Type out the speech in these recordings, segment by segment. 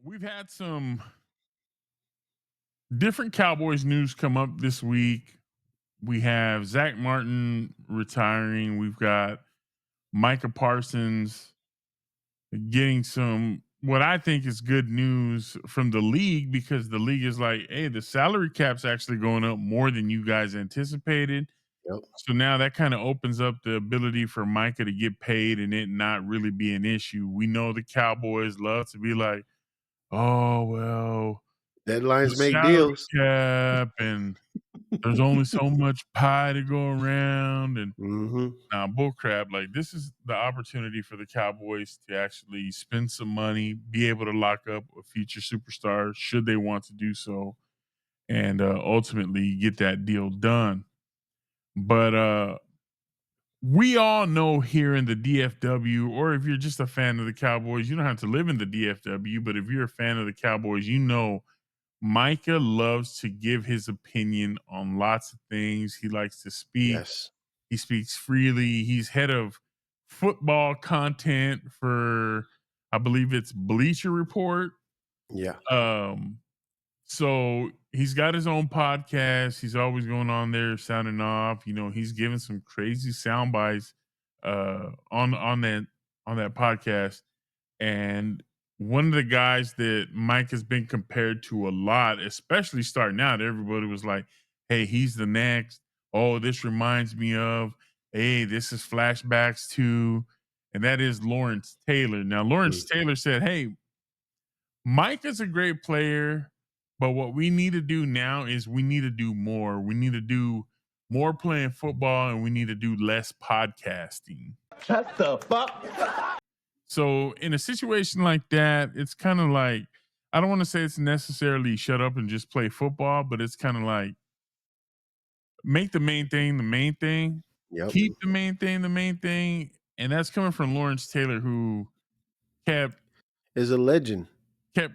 We've had some different Cowboys news come up this week. We have Zach Martin retiring. We've got Micah Parsons getting some what I think is good news from the league because the league is like, hey, the salary cap's actually going up more than you guys anticipated. Yep. So now that kind of opens up the ability for Micah to get paid and it not really be an issue. We know the Cowboys love to be like, oh, well, the Deadlines make salary deals. cap and there's only so much pie to go around and Mhm. nah, bull crap. Like this is the opportunity for the Cowboys to actually spend some money, be able to lock up a future superstar should they want to do so, and ultimately get that deal done. But we all know here in the DFW, or if you're just a fan of the Cowboys, you don't have to live in the DFW, but if you're a fan of the Cowboys, you know Micah loves to give his opinion on lots of things. He likes to speak. Yes. He speaks freely. He's head of football content for, I believe it's Bleacher Report. Yeah. Um, so he's got his own podcast. He's always going on there sounding off. You know, he's giving some crazy sound bites on that podcast. And one of the guys that Mike has been compared to a lot, especially starting out, everybody was like, hey, he's the next. Oh, this reminds me of, hey, this is flashbacks to, and that is Lawrence Taylor. Now, Lawrence Mm. Taylor said, hey, Mike is a great player, but what we need to do now is we need to do more. We need to do more playing football and we need to do less podcasting. Shut the fuck. So in a situation like that, it's kind of like I don't want to say it's necessarily shut up and just play football, but it's kind of like make the main thing the main thing, Yep. keep the main thing the main thing, and that's coming from Lawrence Taylor, who kept Is a legend. kept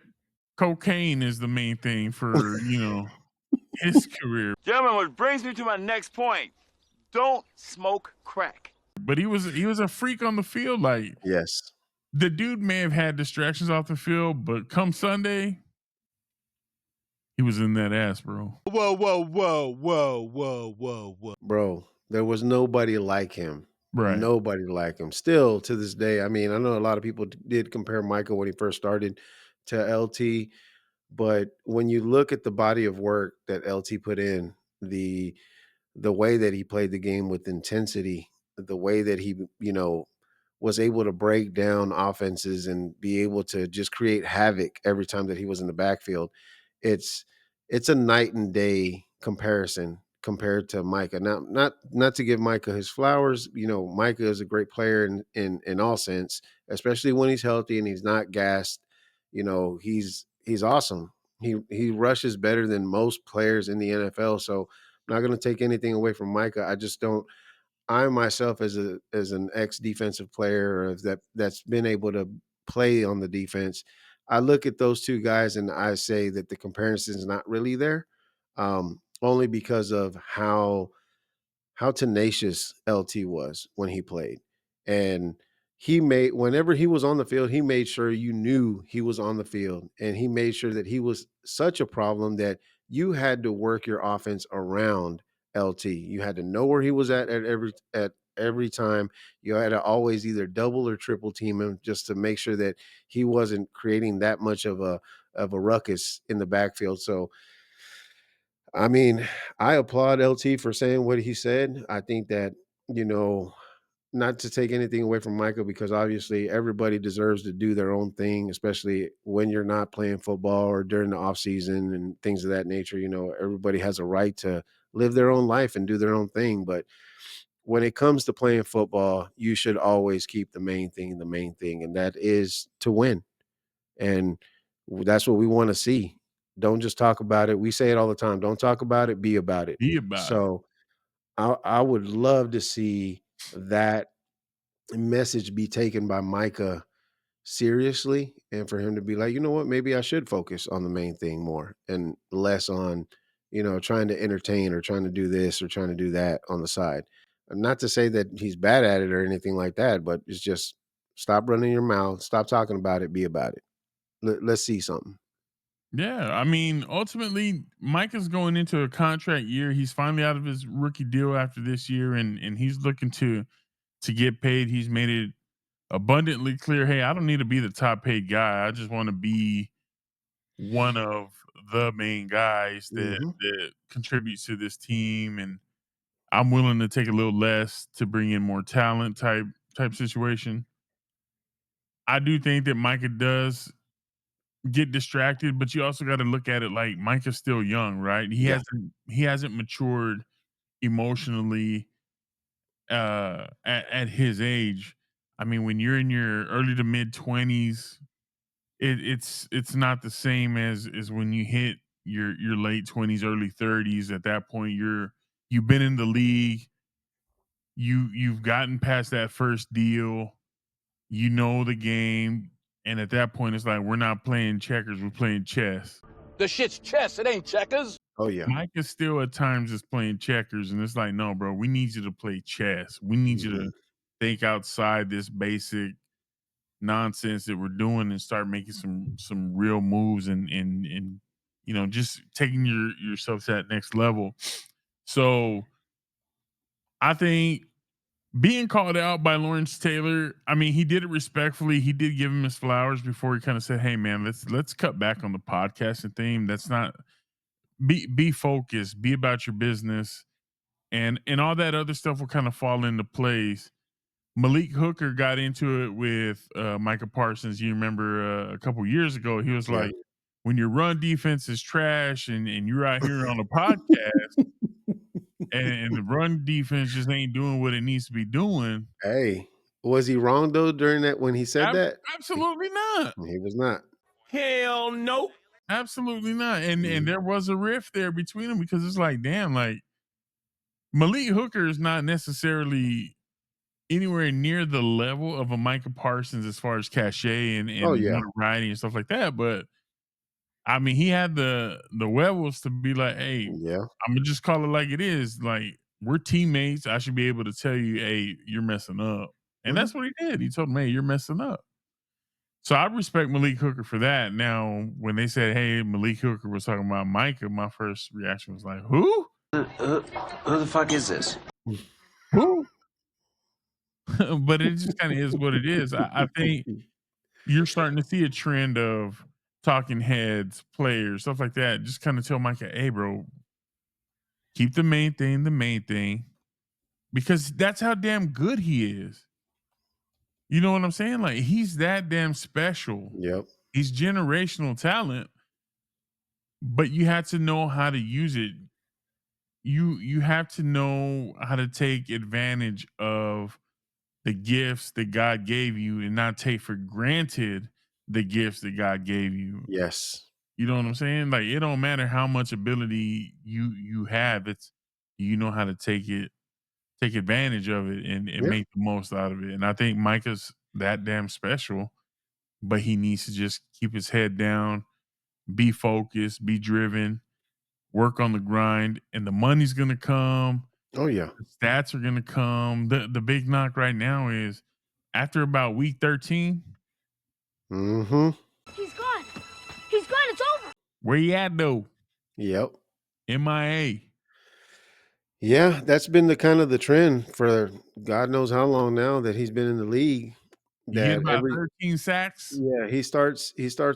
cocaine as the main thing for his career. Gentlemen, which brings me to my next point. Don't smoke crack. But he was a freak on the field. Like Yes. the dude may have had distractions off the field, but come Sunday, he was in that ass, bro. Whoa, whoa, whoa, whoa, whoa, whoa, whoa. Bro, there was nobody like him. Right. Nobody like him. Still to this day, I mean, I know a lot of people did compare Michael when he first started to LT, but when you look at the body of work that LT put in, the way that he played the game with intensity, the way that he, was able to break down offenses and be able to just create havoc every time that he was in the backfield. It's it's a night and day comparison compared to Micah. Now, not to give Micah his flowers, Micah is a great player in all sense, especially when he's healthy and he's not gassed. He's awesome. He rushes better than most players in the NFL. So I'm not going to take anything away from Micah. I just don't. I myself, as an ex defensive player or that's been able to play on the defense, I look at those two guys and I say that the comparison is not really there, only because of how tenacious LT was when he played. And he made whenever he was on the field, he made sure you knew he was on the field. And he made sure that he was such a problem that you had to work your offense around LT. You had to know where he was at every time. You had to always either double or triple team him just to make sure that he wasn't creating that much of a ruckus in the backfield. So I mean, I applaud LT for saying what he said. I think that, you know, not to take anything away from Michael because obviously everybody deserves to do their own thing, especially when you're not playing football or during the off season and things of that nature. Everybody has a right to live their own life and do their own thing. But when it comes to playing football, you should always keep the main thing, and that is to win. And that's what we want to see. Don't just talk about it. We say it all the time. Don't talk about it, be about it. Be about it. So I would love to see that message be taken by Micah seriously and for him to be like, you know what, maybe I should focus on the main thing more and less on, trying to entertain or trying to do this or trying to do that on the side. Not to say that he's bad at it or anything like that, but it's just stop running your mouth, stop talking about it, be about it. Let's see something. Yeah, I mean, ultimately, Mike is going into a contract year. He's finally out of his rookie deal after this year, and he's looking to get paid. He's made it abundantly clear, hey, I don't need to be the top paid guy. I just want to be one of the main guys Hmm. that contributes to this team, and I'm willing to take a little less to bring in more talent type situation. I do think that Micah does get distracted, but you also got to look at it like Micah's still young, right? Yeah. He hasn't matured emotionally at his age. I mean, when you're in your early to mid 20s, it's not the same as when you hit your late 20s, early 30s. At that point, you've been in the league, you've gotten past that first deal, you know the game, and at that point, it's like we're not playing checkers, we're playing chess. The shit's chess, it ain't checkers. Oh yeah. Mike is still at times just playing checkers, and it's like, no, bro, we need you to play chess. We need you Hmm. to think outside this basic nonsense that we're doing and start making some real moves and just taking yourself to that next level. So I think being called out by Lawrence Taylor, I mean, he did it respectfully. He did give him his flowers before he kind of said, "Hey, man, let's cut back on the podcasting theme. That's not be focused, be about your business, and all that other stuff will kind of fall into place." Malik Hooker got into it with Micah Parsons. You remember a couple years ago, he was Yeah. like, "When your run defense is trash and you're out here on a podcast and the run defense just ain't doing what it needs to be doing." Hey, was he wrong though during that when he said that? Absolutely not. He was not. Hell no. Absolutely not. And Mm. there was a rift there between them because it's like, damn, like Malik Hooker is not necessarily anywhere near the level of a Micah Parsons as far as cachet Oh and yeah. notoriety and stuff like that. But I mean, he had the werewolves to be like, "Hey, Yeah. I'm gonna just call it like it is. Like we're teammates. I should be able to tell you, hey, you're messing up." And Mhm. that's what he did. He told him, "Hey, you're messing up." So I respect Malik Hooker for that. Now, when they said, "Hey, Malik Hooker was talking about Micah," my first reaction was like, "Who? Who the fuck is this? Who?" But it just kind of is what it is. I think you're starting to see a trend of talking heads, players, stuff like that. Just kind of tell Micah, "Hey, bro, keep the main thing, because that's how damn good he is." You know what I'm saying? Like he's that damn special. Yep. He's generational talent, but you have to know how to use it. You have to know how to take advantage of the gifts that God gave you and not take for granted the gifts that God gave you. Yes. You know what I'm saying? Like it don't matter how much ability you have, it's you know how to take advantage of it and Yeah. make the most out of it. And I think Micah's that damn special, but he needs to just keep his head down, be focused, be driven, work on the grind, and the money's gonna come, Oh yeah. the stats are gonna come. The big knock right now is after about week 13, Hmm. He's gone. He's gone. It's over. where you at though? Yep. MIA. Yeah, that's been the kind of the trend for God knows how long now that he's been in the league. You get That about every 13 sacks. Yeah, he starts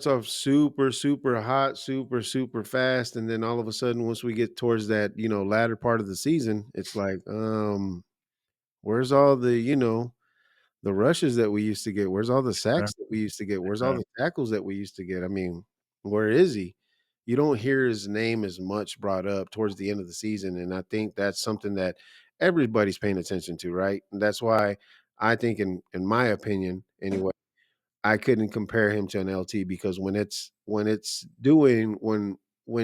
off super, super hot, super, super fast, and then all of a sudden, once we get towards that, latter part of the season, it's like, where's all the rushes that we used to get? Where's all the sacks that we Exactly. used to get? Where's all the Exactly. tackles that we used to get? I mean, where is he? You don't hear his name as much brought up towards the end of the season, and I think that's something that everybody's paying attention to, right? And that's why I think, in my opinion, anyway, I couldn't compare him to an LT because when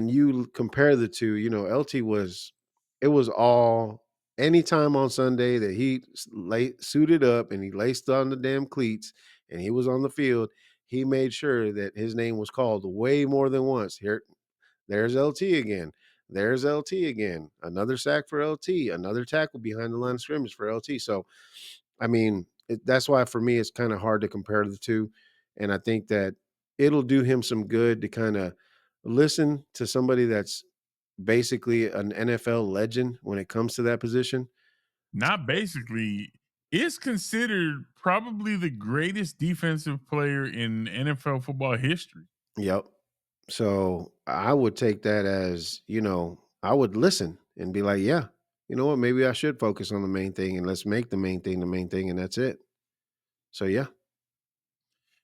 you compare the two, LT was it was all anytime on Sunday that he suited up and he laced on the damn cleats and he was on the field, he made sure that his name was called way more than once. There's LT again. There's LT again. Another sack for LT. Another tackle behind the line of scrimmage for LT. So I mean, that's why for me it's kind of hard to compare the two, and I think that it'll do him some good to kinda listen to somebody that's basically an NFL legend when it comes to that position. Not basically, is considered probably the greatest defensive player in NFL football history. Yep. So, I would take that as, I would listen and be like, "Yeah, you know what? Maybe I should focus on the main thing, and let's make the main thing, and that's it." So, yeah.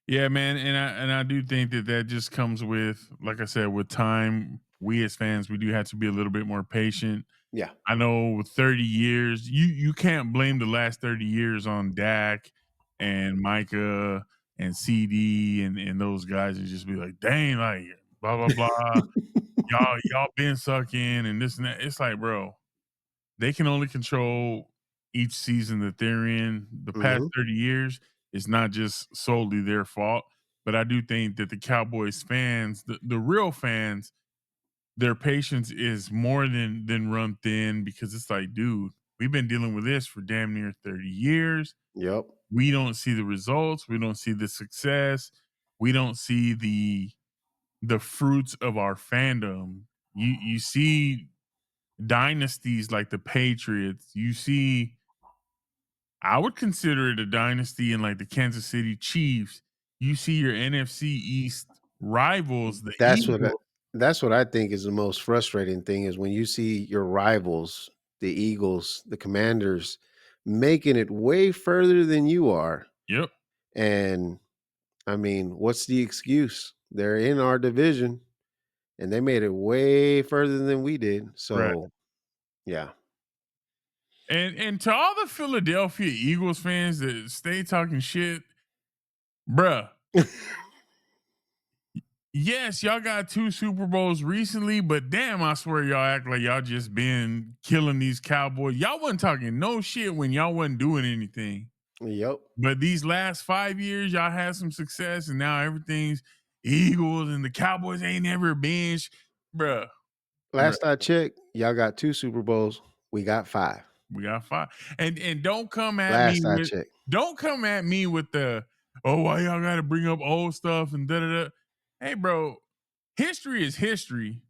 Yeah, man, and I do think that that just comes with, like I said, with time. We as fans, we do have to be a little bit more patient. Yeah. I know with 30 years, you can't blame the last 30 years on Dak and Micah and CD and those guys and just be like, dang, like blah blah blah. Y'all been sucking and this and that. It's like, bro, they can only control each season that they're in. The past Mhm. 30 years is not just solely their fault. But I do think that the Cowboys fans, the real fans, their patience is more than run thin because it's like, dude, we've been dealing with this for damn near 30 years. Yep. We don't see the results, we don't see the success, we don't see the fruits of our fandom. You see dynasties like the Patriots, you see I would consider it a dynasty in like the Kansas City Chiefs. You see your NFC East rivals, the That's what I Eagles. that's what I think is the most frustrating thing is when you see your rivals, the Eagles, the Commanders, making it way further than you are, Yep, and, I mean, what's the excuse? They're in our division, and they made it way further than we did, right. so, yeah. And to all the Philadelphia Eagles fans that stay talking shit, bruh, yes, y'all got 2 Super Bowls recently, but damn, I swear y'all act like y'all just been killing these Cowboys. Y'all wasn't talking no shit when y'all wasn't doing anything. Yep. But these last 5 years, y'all had some success, and now everything's Eagles and the Cowboys ain't never been, bruh, bruh. Last I checked, y'all got 2 Super Bowls, we got 5. We got 5. And Last I checked. don't come at me with the, "Oh, why y'all gotta bring up old stuff and da da da." Hey, bro, history is history.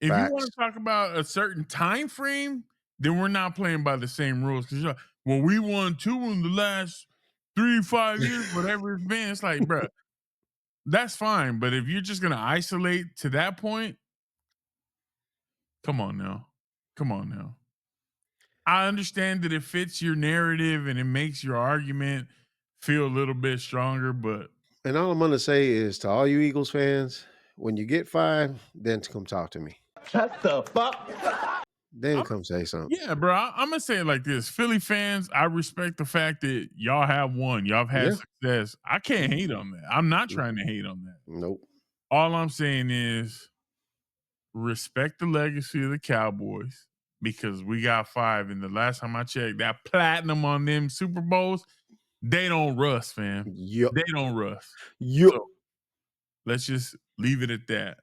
If you wanna Facts. talk about a certain time frame, then we're not playing by the same rules. Because 'cause you're like, "Well, we won 2 in the last 3, 5 years," whatever it's been. It's like, bruh, that's fine, but if you're just gonna isolate to that point, come on now. Come on now. I understand that it fits your narrative and it makes your argument feel a little bit stronger, but And all I'm gonna say is to all you Eagles fans, when you get 5, then to come talk to me. Shut the fuck. Then I'm come say something. yeah, bro. I'm gonna say it like this: Philly fans, I respect the fact that y'all have won, y'all have had Yeah. success. I can't hate on that. I'm not N trying to hate on that. Nope. All I'm saying is respect the legacy of the Cowboys because we got 5. And the last time I checked, that platinum on them Super Bowls, they don't rust, fam. Yup. They don't rust. Yup. So let's just leave it at that.